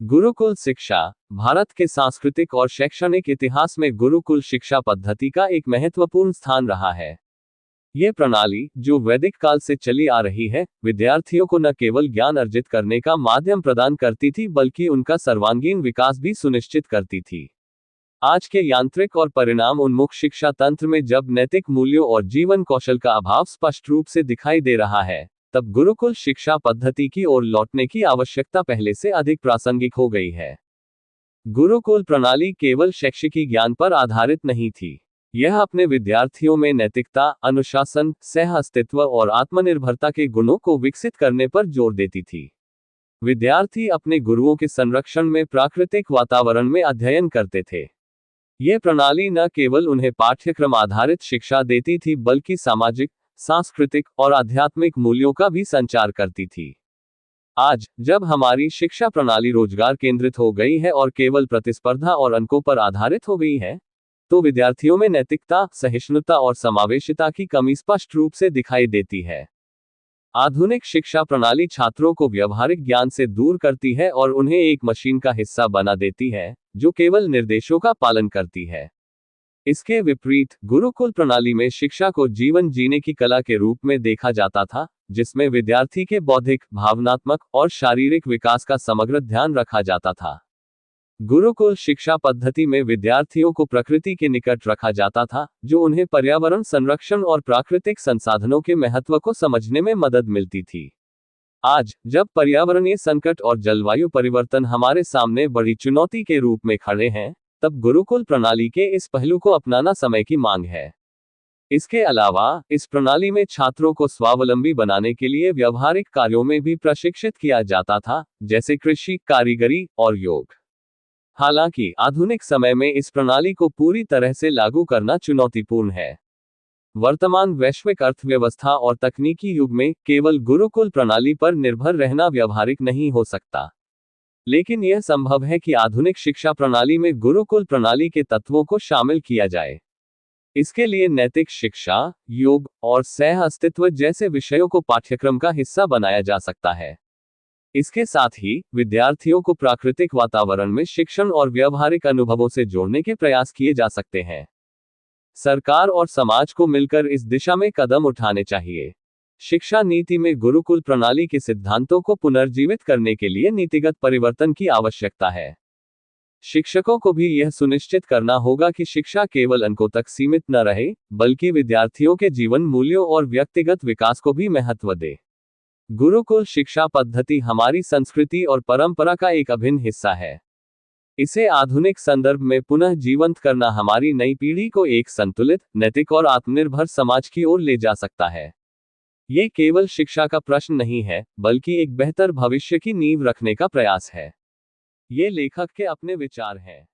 गुरुकुल शिक्षा भारत के सांस्कृतिक और शैक्षणिक इतिहास में गुरुकुल शिक्षा पद्धति का एक महत्वपूर्ण स्थान रहा है। ये प्रणाली, जो वैदिक काल से चली आ रही है, विद्यार्थियों को न केवल ज्ञान अर्जित करने का माध्यम प्रदान करती थी बल्कि उनका सर्वांगीण विकास भी सुनिश्चित करती थी। आज के यांत्रिक और परिणाम उन्मुख शिक्षा तंत्र में जब नैतिक मूल्यों और जीवन कौशल का अभाव स्पष्ट रूप से दिखाई दे रहा है, तब गुरुकुल शिक्षा पद्धति की ओर लौटने की आवश्यकता पहले से अधिक प्रासंगिक हो गई है। गुरुकुल प्रणाली केवल शैक्षिकी ज्ञान पर आधारित नहीं थी। यह अपने विद्यार्थियों में नैतिकता, अनुशासन, सह अस्तित्व और आत्मनिर्भरता के गुणों को विकसित करने पर जोर देती थी। विद्यार्थी अपने गुरुओं के संरक्षण में प्राकृतिक वातावरण में अध्ययन करते थे। यह प्रणाली न केवल उन्हें पाठ्यक्रम आधारित शिक्षा देती थी बल्कि सामाजिक, सांस्कृतिक और आध्यात्मिक मूल्यों का भी संचार करती थी। आज, जब हमारी शिक्षा प्रणाली रोजगार केंद्रित हो गई है और केवल प्रतिस्पर्धा और अंकों पर आधारित हो गई है, तो विद्यार्थियों में नैतिकता, सहिष्णुता और समावेशिता की कमी स्पष्ट रूप से दिखाई देती है। आधुनिक शिक्षा प्रणाली छात्रों को व्यवहारिक ज्ञान से दूर करती है और उन्हें एक मशीन का हिस्सा बना देती है, जो केवल निर्देशों का पालन करती है। इसके विपरीत, गुरुकुल प्रणाली में शिक्षा को जीवन जीने की कला के रूप में देखा जाता था, जिसमें विद्यार्थी के बौद्धिक, भावनात्मक और शारीरिक विकास का समग्र ध्यान रखा जाता था। गुरुकुल शिक्षा पद्धति में विद्यार्थियों को प्रकृति के निकट रखा जाता था, जो उन्हें पर्यावरण संरक्षण और प्राकृतिक संसाधनों के महत्व को समझने में मदद मिलती थी। आज, जब पर्यावरणीय संकट और जलवायु परिवर्तन हमारे सामने बड़ी चुनौती के रूप में खड़े हैं, तब गुरुकुल प्रणाली के इस पहलू को अपनाना समय की मांग है। इसके अलावा, इस प्रणाली में छात्रों को स्वावलंबी बनाने के लिए व्यवहारिक कार्यों में भी प्रशिक्षित किया जाता था, जैसे कृषि, कारीगरी और योग। हालांकि, आधुनिक समय में इस प्रणाली को पूरी तरह से लागू करना चुनौतीपूर्ण है। वर्तमान वैश्विक अर्थव्यवस्था और तकनीकी युग में केवल गुरुकुल प्रणाली पर निर्भर रहना व्यवहारिक नहीं हो सकता। लेकिन यह संभव है कि आधुनिक शिक्षा प्रणाली में गुरुकुल प्रणाली के तत्वों को शामिल किया जाए। इसके लिए नैतिक शिक्षा, योग और सह अस्तित्व जैसे विषयों को पाठ्यक्रम का हिस्सा बनाया जा सकता है। इसके साथ ही, विद्यार्थियों को प्राकृतिक वातावरण में शिक्षण और व्यवहारिक अनुभवों से जोड़ने के प्रयास किए जा सकते हैं। सरकार और समाज को मिलकर इस दिशा में कदम उठाने चाहिए। शिक्षा नीति में गुरुकुल प्रणाली के सिद्धांतों को पुनर्जीवित करने के लिए नीतिगत परिवर्तन की आवश्यकता है। शिक्षकों को भी यह सुनिश्चित करना होगा कि शिक्षा केवल अंकों तक सीमित न रहे, बल्कि विद्यार्थियों के जीवन मूल्यों और व्यक्तिगत विकास को भी महत्व दे। गुरुकुल शिक्षा पद्धति हमारी संस्कृति और परंपरा का एक अभिन्न हिस्सा है। इसे आधुनिक संदर्भ में पुनः जीवंत करना हमारी नई पीढ़ी को एक संतुलित, नैतिक और आत्मनिर्भर समाज की ओर ले जा सकता है। ये केवल शिक्षा का प्रश्न नहीं है, बल्कि एक बेहतर भविष्य की नींव रखने का प्रयास है। ये लेखक के अपने विचार हैं।